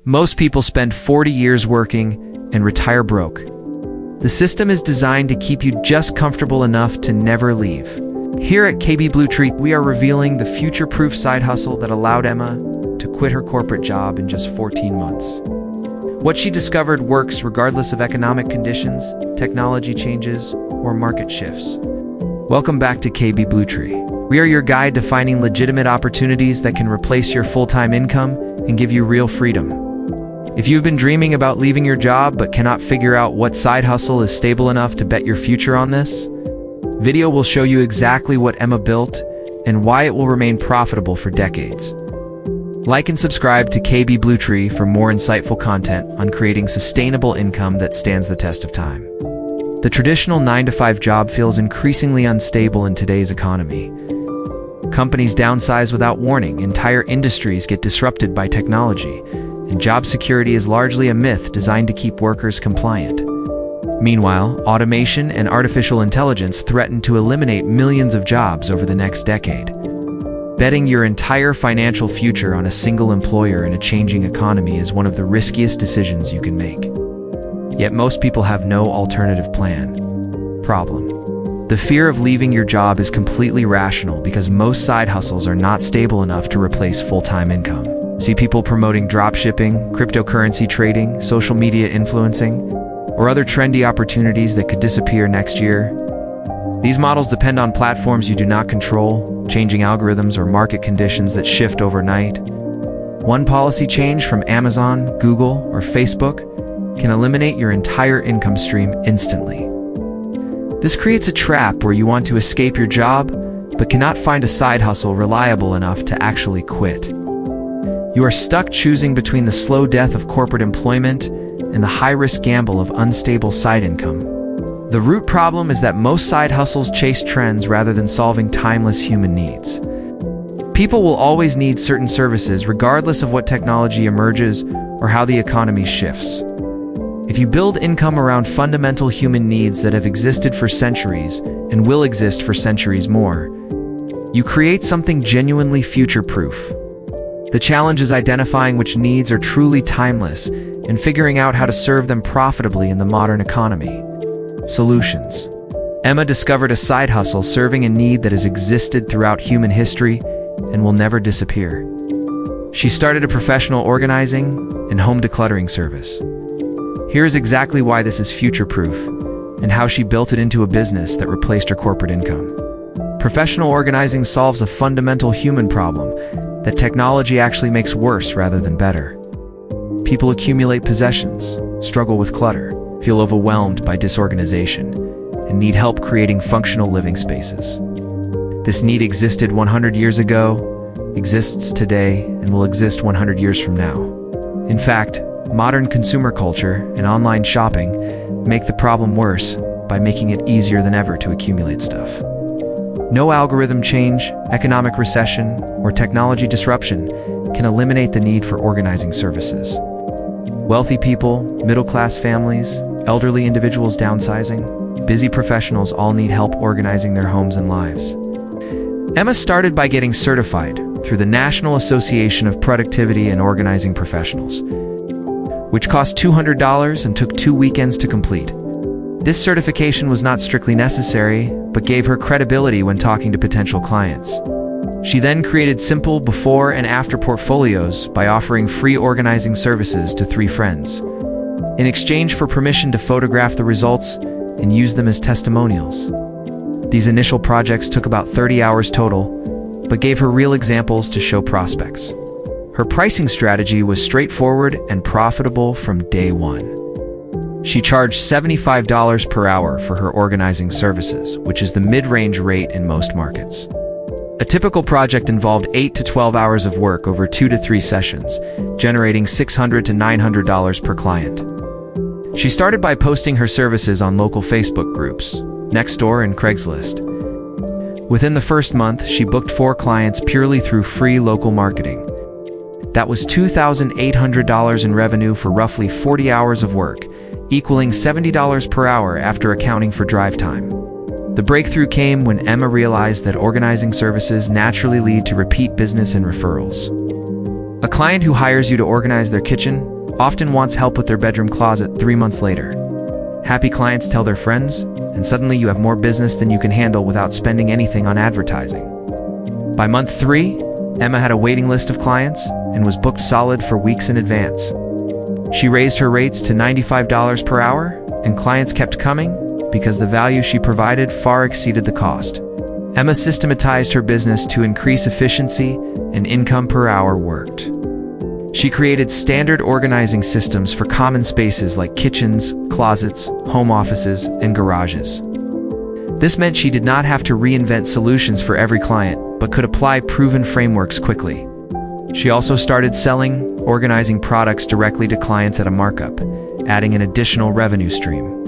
Most people spend 40 years working and retire broke. The system is designed to keep you just comfortable enough to never leave. Here at KB Bluetree, we are revealing the future-proof side hustle that allowed Emma to quit her corporate job in just 14 months. What she discovered works regardless of economic conditions, technology changes, or market shifts. Welcome back to KB Bluetree. We are your guide to finding legitimate opportunities that can replace your full-time income and give you real freedom. If you've been dreaming about leaving your job but cannot figure out what side hustle is stable enough to bet your future on, this video will show you exactly what Emma built and why it will remain profitable for decades. Like and subscribe to KB Bluetree for more insightful content on creating sustainable income that stands the test of time. The traditional 9-to-5 job feels increasingly unstable in today's economy. Companies downsize without warning, entire industries get disrupted by technology, and job security is largely a myth designed to keep workers compliant. Meanwhile, automation and artificial intelligence threaten to eliminate millions of jobs over the next decade. Betting your entire financial future on a single employer in a changing economy is one of the riskiest decisions you can make. Yet most people have no alternative plan. Problem: the fear of leaving your job is completely rational because most side hustles are not stable enough to replace full-time income. See people promoting dropshipping, cryptocurrency trading, social media influencing, or other trendy opportunities that could disappear next year. These models depend on platforms you do not control, changing algorithms or market conditions that shift overnight. One policy change from Amazon, Google, or Facebook can eliminate your entire income stream instantly. This creates a trap where you want to escape your job, but cannot find a side hustle reliable enough to actually quit. You are stuck choosing between the slow death of corporate employment and the high-risk gamble of unstable side income. The root problem is that most side hustles chase trends rather than solving timeless human needs. People will always need certain services regardless of what technology emerges or how the economy shifts. If you build income around fundamental human needs that have existed for centuries and will exist for centuries more, you create something genuinely future-proof. The challenge is identifying which needs are truly timeless and figuring out how to serve them profitably in the modern economy. Solutions. Emma discovered a side hustle serving a need that has existed throughout human history and will never disappear. She started a professional organizing and home decluttering service. Here's exactly why this is future-proof and how she built it into a business that replaced her corporate income. Professional organizing solves a fundamental human problem that technology actually makes worse rather than better. People accumulate possessions, struggle with clutter, feel overwhelmed by disorganization, and need help creating functional living spaces. This need existed 100 years ago, exists today, and will exist 100 years from now. In fact, modern consumer culture and online shopping make the problem worse by making it easier than ever to accumulate stuff. No algorithm change, economic recession, or technology disruption can eliminate the need for organizing services. Wealthy people, middle-class families, elderly individuals downsizing, busy professionals all need help organizing their homes and lives. Emma started by getting certified through the National Association of Productivity and Organizing Professionals, which cost $200 and took 2 weekends to complete. This certification was not strictly necessary, but gave her credibility when talking to potential clients. She then created simple before and after portfolios by offering free organizing services to 3 friends, in exchange for permission to photograph the results and use them as testimonials. These initial projects took about 30 hours total, but gave her real examples to show prospects. Her pricing strategy was straightforward and profitable from day one. She charged $75 per hour for her organizing services, which is the mid-range rate in most markets. A typical project involved 8 to 12 hours of work over 2 to 3 sessions, generating $600 to $900 per client. She started by posting her services on local Facebook groups, Nextdoor and Craigslist. Within the first month, she booked 4 clients purely through free local marketing. That was $2,800 in revenue for roughly 40 hours of work, equaling $70 per hour after accounting for drive time. The breakthrough came when Emma realized that organizing services naturally lead to repeat business and referrals. A client who hires you to organize their kitchen often wants help with their bedroom closet 3 months later. Happy clients tell their friends, and suddenly you have more business than you can handle without spending anything on advertising. By month 3, Emma had a waiting list of clients and was booked solid for weeks in advance. She raised her rates to $95 per hour, and clients kept coming because the value she provided far exceeded the cost. Emma systematized her business to increase efficiency and income per hour worked. She created standard organizing systems for common spaces like kitchens, closets, home offices, and garages. This meant she did not have to reinvent solutions for every client, but could apply proven frameworks quickly. She also started selling, organizing products directly to clients at a markup, adding an additional revenue stream.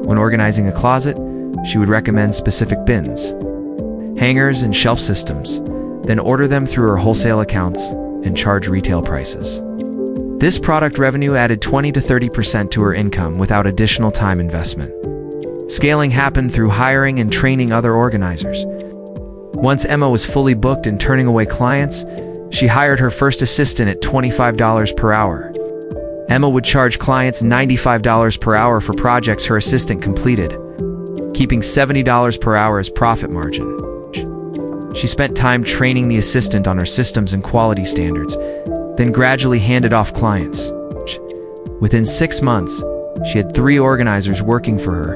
When organizing a closet, she would recommend specific bins, hangers, and shelf systems, then order them through her wholesale accounts and charge retail prices. This product revenue added 20 to 30% to her income without additional time investment. Scaling happened through hiring and training other organizers. Once Emma was fully booked and turning away clients, she hired her first assistant at $25 per hour. Emma would charge clients $95 per hour for projects her assistant completed, keeping $70 per hour as profit margin. She spent time training the assistant on her systems and quality standards, then gradually handed off clients. Within 6 months, she had 3 organizers working for her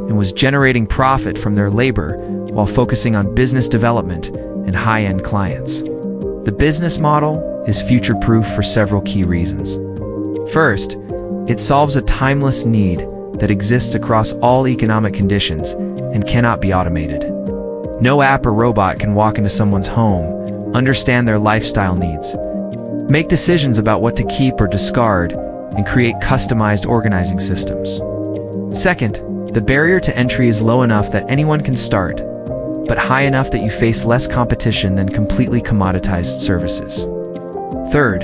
and was generating profit from their labor while focusing on business development and high-end clients. The business model is future-proof for several key reasons. First, it solves a timeless need that exists across all economic conditions and cannot be automated. No app or robot can walk into someone's home, understand their lifestyle needs, make decisions about what to keep or discard, and create customized organizing systems. Second, the barrier to entry is low enough that anyone can start, but high enough that you face less competition than completely commoditized services. Third,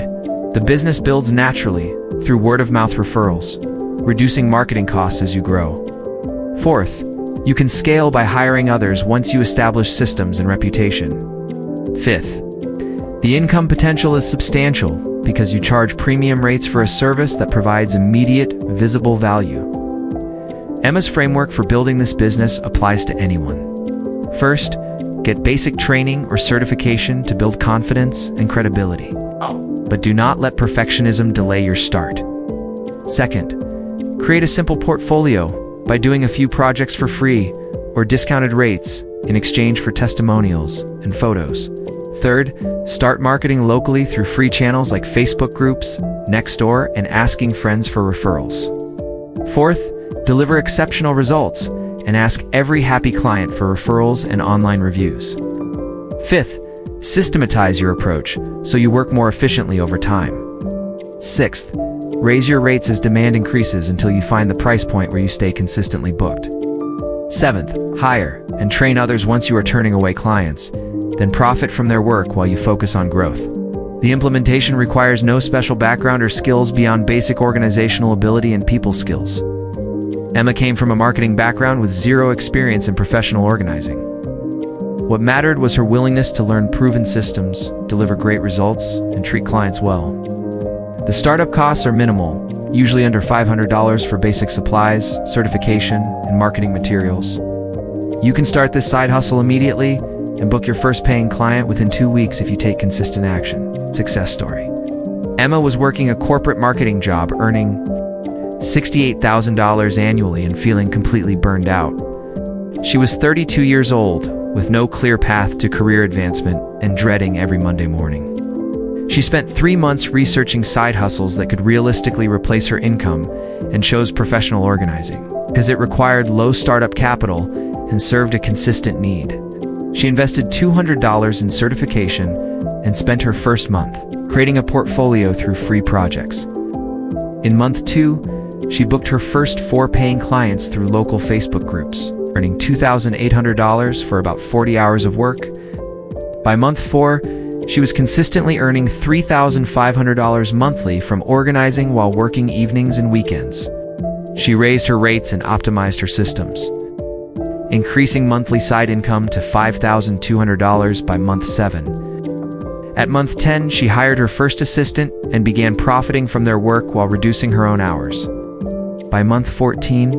the business builds naturally through word-of-mouth referrals, reducing marketing costs as you grow. Fourth, you can scale by hiring others once you establish systems and reputation. Fifth, the income potential is substantial because you charge premium rates for a service that provides immediate, visible value. Emma's framework for building this business applies to anyone. First, get basic training or certification to build confidence and credibility. But do not let perfectionism delay your start. Second, create a simple portfolio by doing a few projects for free or discounted rates in exchange for testimonials and photos. Third, start marketing locally through free channels like Facebook groups, Nextdoor, and asking friends for referrals. Fourth, deliver exceptional results and ask every happy client for referrals and online reviews. Fifth, systematize your approach so you work more efficiently over time. Sixth, raise your rates as demand increases until you find the price point where you stay consistently booked. Seventh, hire and train others once you are turning away clients, then profit from their work while you focus on growth. The implementation requires no special background or skills beyond basic organizational ability and people skills. Emma came from a marketing background with 0 experience in professional organizing. What mattered was her willingness to learn proven systems, deliver great results, and treat clients well. The startup costs are minimal, usually under $500 for basic supplies, certification, and marketing materials. You can start this side hustle immediately and book your first paying client within 2 weeks if you take consistent action. Success story. Emma was working a corporate marketing job earning $68,000 annually and feeling completely burned out. She was 32 years old, with no clear path to career advancement and dreading every Monday morning. She spent 3 months researching side hustles that could realistically replace her income and chose professional organizing because it required low startup capital and served a consistent need. She invested $200 in certification and spent her first month creating a portfolio through free projects. In month 2, she booked her first 4 paying clients through local Facebook groups, earning $2,800 for about 40 hours of work. By month 4, she was consistently earning $3,500 monthly from organizing while working evenings and weekends. She raised her rates and optimized her systems, increasing monthly side income to $5,200 by month 7. At month 10, she hired her first assistant and began profiting from their work while reducing her own hours. By month 14,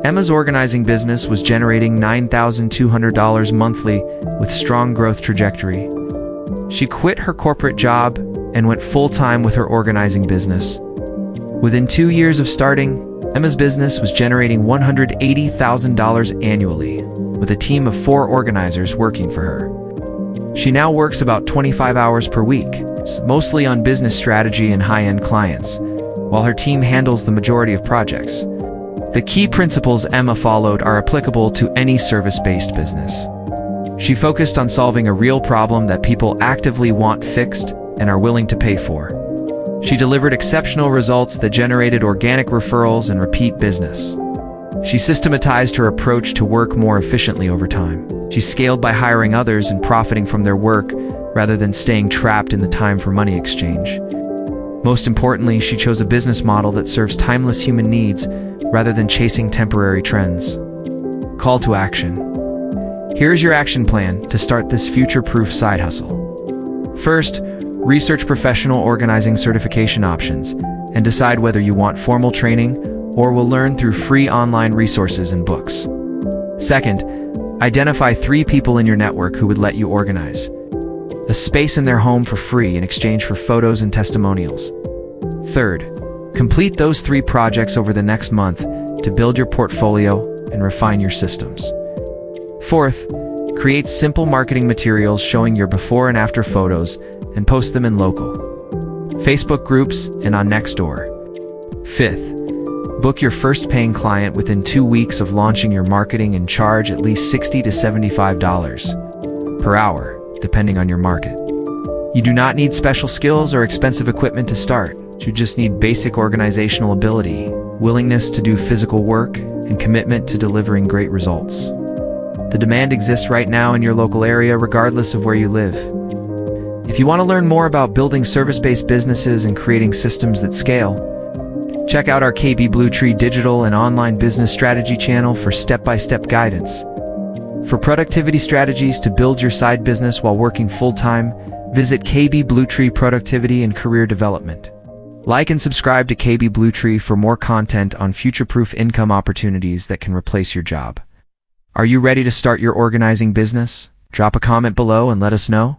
Emma's organizing business was generating $9,200 monthly with strong growth trajectory. She quit her corporate job and went full-time with her organizing business. Within 2 years of starting, Emma's business was generating $180,000 annually, with a team of 4 organizers working for her. She now works about 25 hours per week, mostly on business strategy and high-end clients, while her team handles the majority of projects. The key principles Emma followed are applicable to any service-based business. She focused on solving a real problem that people actively want fixed and are willing to pay for. She delivered exceptional results that generated organic referrals and repeat business. She systematized her approach to work more efficiently over time. She scaled by hiring others and profiting from their work rather than staying trapped in the time for money exchange. Most importantly, she chose a business model that serves timeless human needs rather than chasing temporary trends. Call to action. Here's your action plan to start this future-proof side hustle. First, research professional organizing certification options and decide whether you want formal training or will learn through free online resources and books. Second, identify 3 people in your network who would let you organize a space in their home for free in exchange for photos and testimonials. Third, complete those 3 projects over the next month to build your portfolio and refine your systems. Fourth, create simple marketing materials showing your before and after photos and post them in local Facebook groups and on Nextdoor. Fifth, book your first paying client within 2 weeks of launching your marketing and charge at least $60 to $75 per hour, depending on your market. You do not need special skills or expensive equipment to start. You just need basic organizational ability, willingness to do physical work, and commitment to delivering great results. The demand exists right now in your local area, regardless of where you live. If you want to learn more about building service-based businesses and creating systems that scale, check out our KB Bluetree digital and online business strategy channel for step-by-step guidance. For productivity strategies to build your side business while working full-time, visit KB Bluetree Productivity and Career Development. Like and subscribe to KB Bluetree for more content on future-proof income opportunities that can replace your job. Are you ready to start your organizing business? Drop a comment below and let us know.